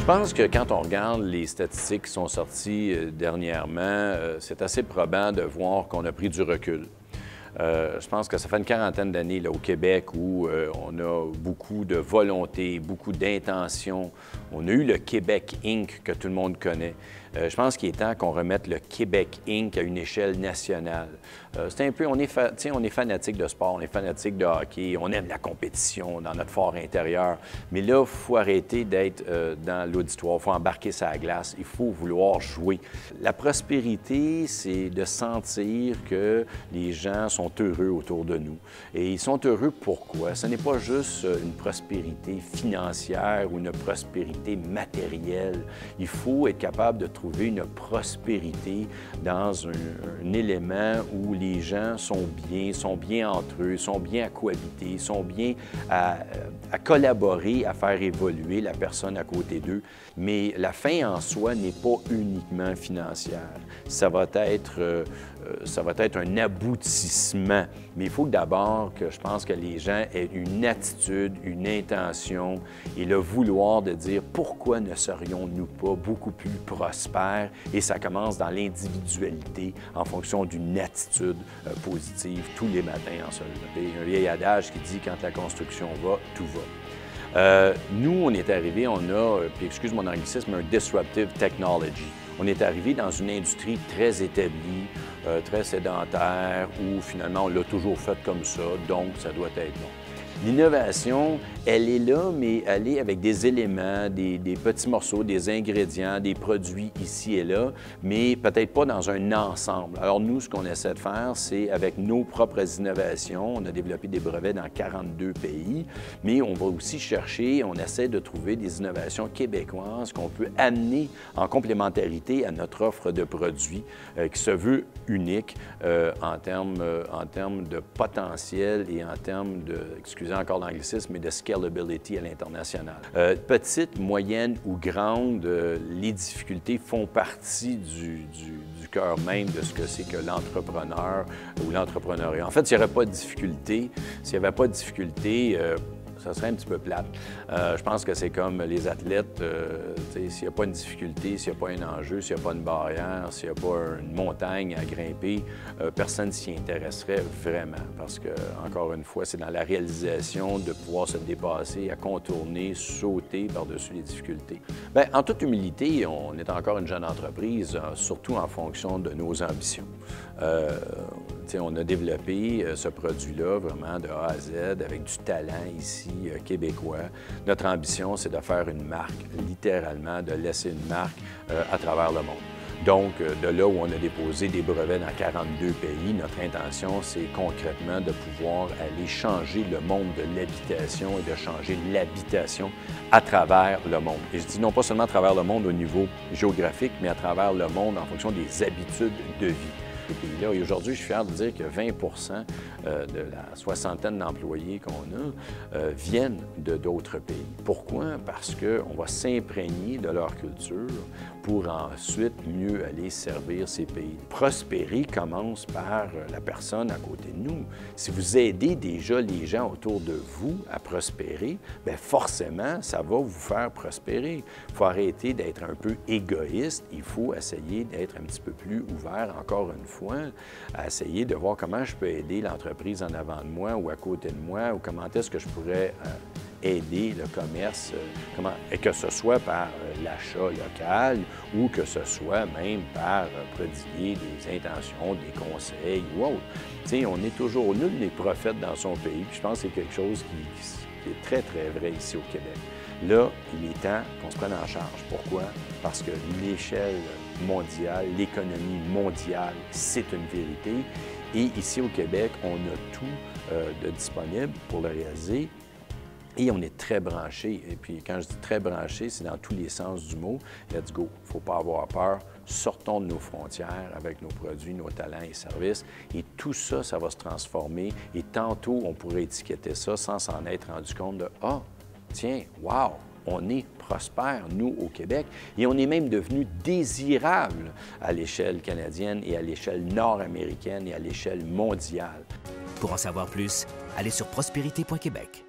pense que quand on regarde les statistiques qui sont sorties dernièrement, c'est assez probant de voir qu'on a pris du recul. Je pense que ça fait une quarantaine d'années au Québec où on a beaucoup de volonté, beaucoup d'intention. On a eu le Québec Inc. que tout le monde connaît. Je pense qu'il est temps qu'on remette le Québec Inc. à une échelle nationale. C'est un peu, on est fanatique de sport, on est fanatique de hockey, on aime la compétition dans notre fort intérieur. Mais là, il faut arrêter d'être dans l'auditoire, il faut embarquer sa glace, il faut vouloir jouer. La prospérité, c'est de sentir que les gens sont heureux autour de nous. Et ils sont heureux pourquoi? Ce n'est pas juste une prospérité financière ou une prospérité matérielle. Il faut être capable de trouver une prospérité dans un élément où les gens sont bien entre eux, sont bien à cohabiter, sont bien à collaborer, à faire évoluer la personne à côté d'eux. Mais la fin en soi n'est pas uniquement financière. Ça va être un aboutissement. Mais il faut d'abord que je pense que les gens aient une attitude, une intention et le vouloir de dire pourquoi ne serions-nous pas beaucoup plus prospères? Et ça commence dans l'individualité en fonction d'une attitude positive tous les matins en se lever. Un vieil adage qui dit quand la construction va, tout va. Nous, on est arrivés, on a, puis excuse mon anglicisme, un disruptive technology. On est arrivé dans une industrie très établie, très sédentaire, où finalement on l'a toujours fait comme ça, donc ça doit être bon. L'innovation, elle est là, mais elle est avec des éléments, des petits morceaux, des ingrédients, des produits ici et là, mais peut-être pas dans un ensemble. Alors nous, ce qu'on essaie de faire, c'est avec nos propres innovations, on a développé des brevets dans 42 pays, mais on va aussi chercher, on essaie de trouver des innovations québécoises qu'on peut amener en complémentarité à notre offre de produits qui se veut unique en termes de potentiel et en termes de, excusez encore l'anglicisme, mais de scalability à l'international. Petite, moyenne ou grande, les difficultés font partie du cœur même de ce que c'est que l'entrepreneur ou l'entrepreneuriat. En fait, s'il n'y aurait pas de difficulté, ça serait un petit peu plate. Je pense que c'est comme les athlètes, s'il n'y a pas une difficulté, s'il n'y a pas un enjeu, s'il n'y a pas une barrière, s'il n'y a pas une montagne à grimper, personne s'y intéresserait vraiment. Parce que, encore une fois, c'est dans la réalisation de pouvoir se dépasser, à contourner, sauter par-dessus les difficultés. Bien, en toute humilité, on est encore une jeune entreprise, surtout en fonction de nos ambitions. On a développé ce produit-là vraiment de A à Z avec du talent ici québécois. Notre ambition, c'est de faire une marque, littéralement, de laisser une marque à travers le monde. Donc, de là où on a déposé des brevets dans 42 pays, notre intention, c'est concrètement de pouvoir aller changer le monde de l'habitation et de changer l'habitation à travers le monde. Et je dis non pas seulement à travers le monde au niveau géographique, mais à travers le monde en fonction des habitudes de vie. Pays-là. Et aujourd'hui, je suis fier de dire que 20 de la soixantaine d'employés qu'on a viennent d'autres pays. Pourquoi? Parce qu'on va s'imprégner de leur culture pour ensuite mieux aller servir ces pays. Prospérer commence par la personne à côté de nous. Si vous aidez déjà les gens autour de vous à prospérer, bien forcément, ça va vous faire prospérer. Il faut arrêter d'être un peu égoïste. Il faut essayer d'être un petit peu plus ouvert, encore une fois, à essayer de voir comment je peux aider l'entreprise en avant de moi ou à côté de moi, ou comment est-ce que je pourrais aider le commerce, et que ce soit par l'achat local ou que ce soit même par prodiguer des intentions, des conseils ou autre. Tu sais, on est toujours, nul n'est prophète dans son pays, puis je pense que c'est quelque chose qui est très, très vrai ici au Québec. Là, il est temps qu'on se prenne en charge. Pourquoi? Parce que l'échelle mondiale, l'économie mondiale, c'est une vérité. Et ici au Québec, on a tout de disponible pour le réaliser. Et on est très branché. Et puis quand je dis très branché, c'est dans tous les sens du mot. Let's go. Il ne faut pas avoir peur. Sortons de nos frontières avec nos produits, nos talents et services. Et tout ça, ça va se transformer. Et tantôt, on pourrait étiqueter ça sans s'en être rendu compte de « Ah, tiens, wow! On est prospère, nous, au Québec, et on est même devenu désirable à l'échelle canadienne et à l'échelle nord-américaine et à l'échelle mondiale. » Pour en savoir plus, allez sur prospérité.québec.